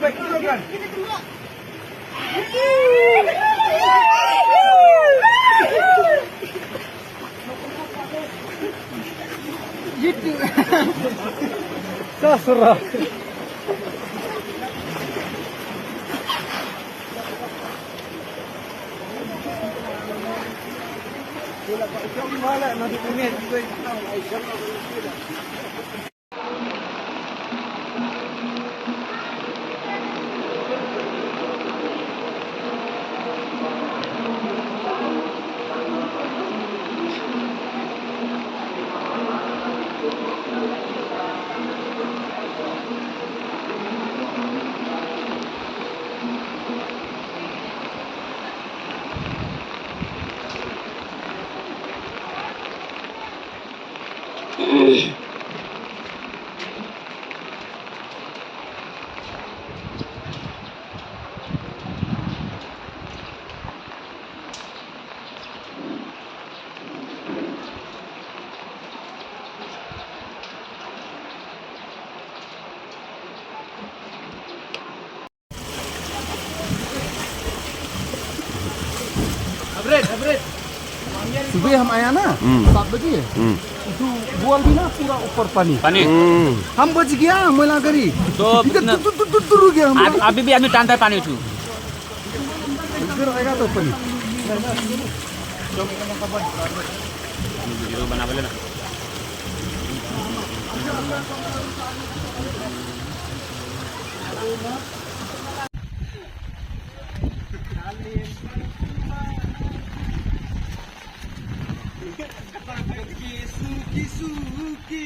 Baik dulu kan. Gitu. Sasra. Wala pa ikaw wala na dukument ko ay sama ko sila. Abret. सुबह हम आया ना 7 बजे itu bual bina pura ऊपर पानी हम बच गया मैला करी तो तुरु गया हम अभी भी आदमी टानता है पानी उठू इधर आएगा तो पानी वीडियो बना बोले ना Suki